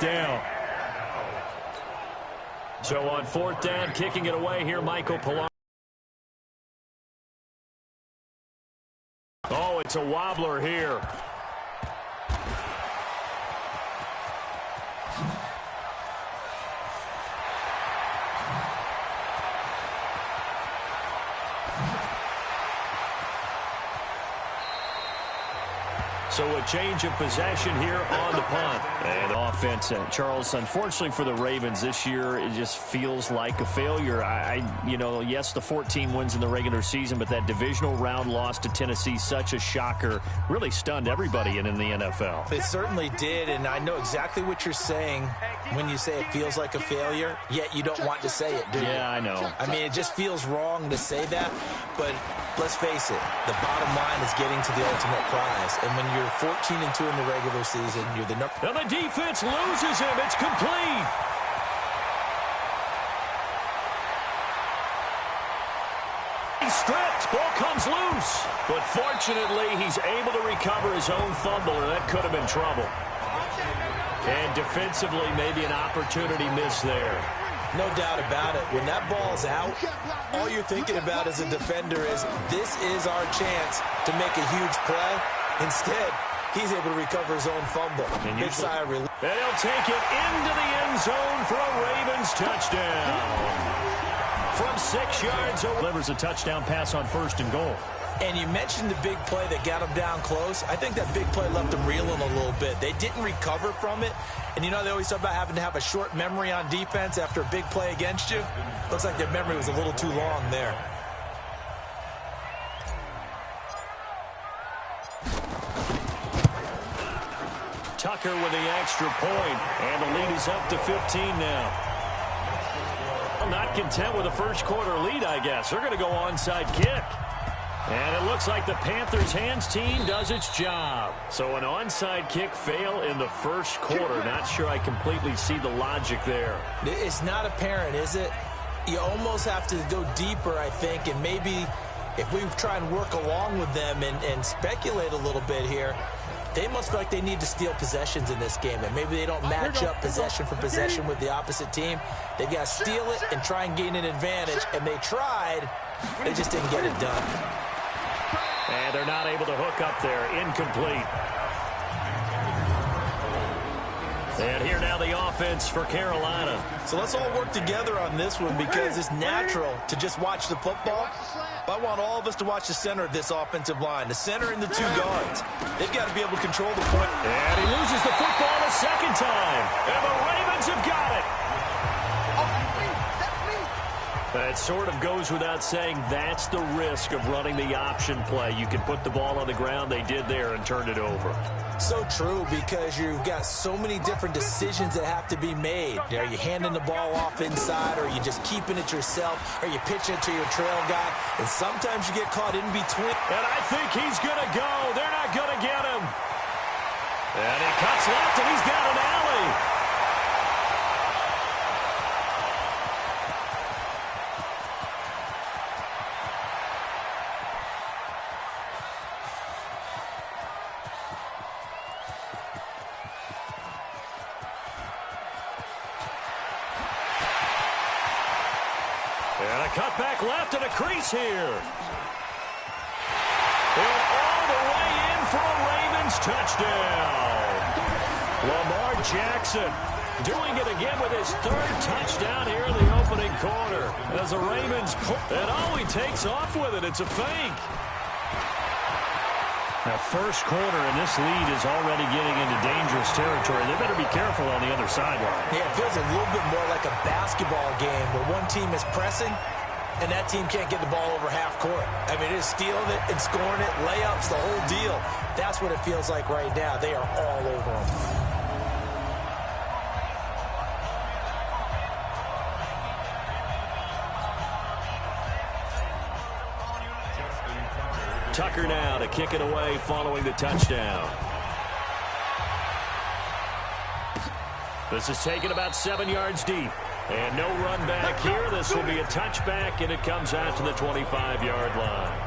down. So on 4th down, kicking it away here, Michael Pilar. Oh, it's a wobbler here. So a change of possession here on the punt. And offense, Charles, unfortunately for the Ravens this year, it just feels like a failure. You know, yes, the 14 wins in the regular season, but that divisional round loss to Tennessee, such a shocker, really stunned everybody in the NFL. It certainly did, and I know exactly what you're saying when you say it feels like a failure, yet you don't want to say it, do you? Yeah, I know. I mean, it just feels wrong to say that, but let's face it, the bottom line is getting to the ultimate prize, and when you're 14-2 in the regular season, you're the number. And the defense loses him. It's complete. He's stripped. Ball comes loose. But fortunately, he's able to recover his own fumble, or that could have been trouble. And defensively, maybe an opportunity missed there. No doubt about it. When that ball's out, all you're thinking about as a defender is, this is our chance to make a huge play. Instead, he's able to recover his own fumble. And big sigh of relief. And he'll take it into the end zone for a Ravens touchdown. From 6 yards, delivers a touchdown pass on 1st and goal. And you mentioned the big play that got him down close. I think that big play left him reeling a little bit. They didn't recover from it. And you know, they always talk about having to have a short memory on defense after a big play against you. Looks like their memory was a little too long there. Tucker with the extra point, and the lead is up to 15 now. Well, not content with a first quarter lead, I guess. They're going to go onside kick. And it looks like the Panthers' hands team does its job. So an onside kick fail in the first quarter. Not sure I completely see the logic there. It's not apparent, is it? You almost have to go deeper, I think, and maybe if we try and work along with them and speculate a little bit here, they must feel like they need to steal possessions in this game, and maybe they don't match up possession for possession with the opposite team. They've got to steal it and try and gain an advantage, and they tried. They just didn't get it done. And they're not able to hook up there. Incomplete. And here now the offense for Carolina. So let's all work together on this one because it's natural to just watch the football. But I want all of us to watch the center of this offensive line, the center and the 2 guards. They've got to be able to control the point. And he loses the football a second time. And the Ravens have got it. It sort of goes without saying that's the risk of running the option play. You can put the ball on the ground. They did there and turned it over. So true, because you've got so many different decisions that have to be made. Are you handing the ball off inside, or are you just keeping it yourself? Are you pitching it to your trail guy? And sometimes you get caught in between. And I think he's going to go. They're not going to get him. And he cuts left, and he's got an alley. And a cut back left and a crease here. And all the way in for a Ravens touchdown. Lamar Jackson doing it again with his 3rd touchdown here in the opening quarter. As the Ravens pull, and all he takes off with it, it's a fake. Now, first quarter, and this lead is already getting into dangerous territory. They better be careful on the other sideline. Yeah, it feels a little bit more like a basketball game where one team is pressing and that team can't get the ball over half court. I mean, it's stealing it and scoring it, layups, the whole deal. That's what it feels like right now. They are all over them. Tucker now to kick it away following the touchdown. This is taken about 7 yards deep. And no run back here. This will be a touchback, and it comes out to the 25-yard line.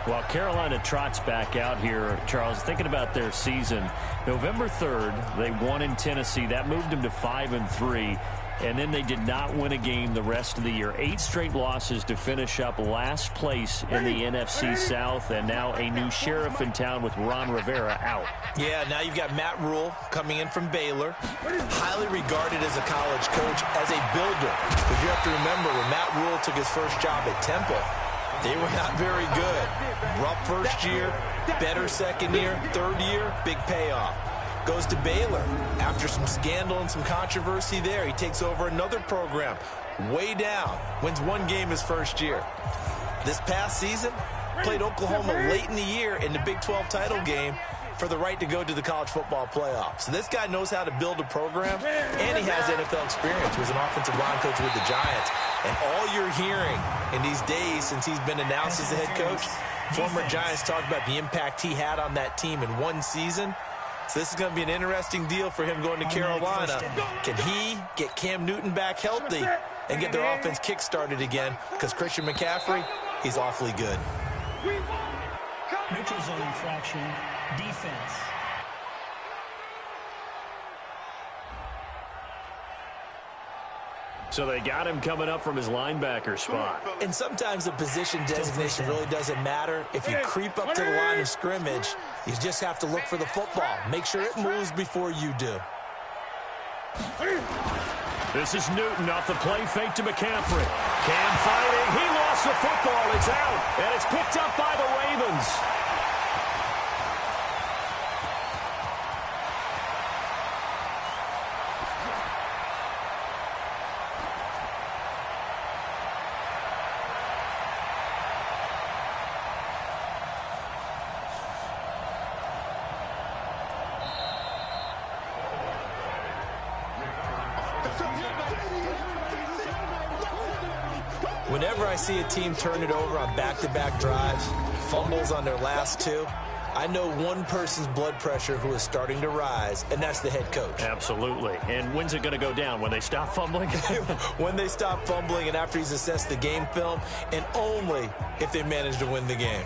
Well, Carolina trots back out here, Charles, thinking about their season. November 3rd, they won in Tennessee. That moved them to 5-3. And then they did not win a game the rest of the year. 8 straight losses to finish up last place in the NFC South. And now a new sheriff in town with Ron Rivera out. Yeah, now you've got Matt Rule coming in from Baylor. Highly regarded as a college coach, as a builder. But you have to remember, when Matt Rule took his first job at Temple, they were not very good. Rough first year, better second year, third year, big payoff. Goes to Baylor. After some scandal and some controversy there, he takes over another program. Way down. Wins 1 game his first year. This past season, played Oklahoma late in the year in the Big 12 title game for the right to go to the college football playoffs. So this guy knows how to build a program, and he has NFL experience. He was an offensive line coach with the Giants. And all you're hearing in these days since he's been announced as the head coach, former Giants talk about the impact he had on that team in 1 season. So this is going to be an interesting deal for him going to Carolina. Can he get Cam Newton back healthy and get their offense kick-started again? Because Christian McCaffrey, he's awfully good. Neutral zone infraction, defense. So they got him coming up from his linebacker spot. And sometimes the position designation really doesn't matter. If you creep up to the line of scrimmage, you just have to look for the football. Make sure it moves before you do. This is Newton off the play fake to McCaffrey. Cam fighting. He lost the football. It's out. And it's picked up by the Ravens. Whenever I see a team turn it over on back-to-back drives, fumbles on their last 2, I know one person's blood pressure who is starting to rise, and that's the head coach. Absolutely. And when's it going to go down? When they stop fumbling? When they stop fumbling and after he's assessed the game film, and only if they manage to win the game.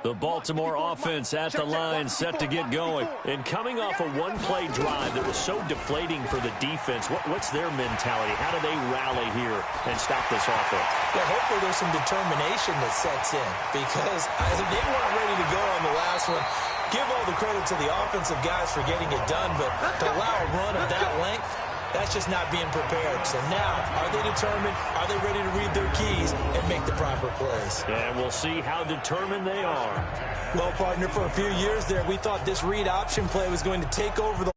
The Baltimore offense at the line, set to get going. And coming off a 1-play drive that was so deflating for the defense, what's their mentality? How do they rally here and stop this offense? Yeah, hopefully there's some determination that sets in, because they weren't ready to go on the last one. Give all the credit to the offensive guys for getting it done, but to allow a run of that length, that's just not being prepared. So now, are they determined? Are they ready to read their keys and make the proper plays? And we'll see how determined they are. Well, partner, for a few years there, we thought this read option play was going to take over the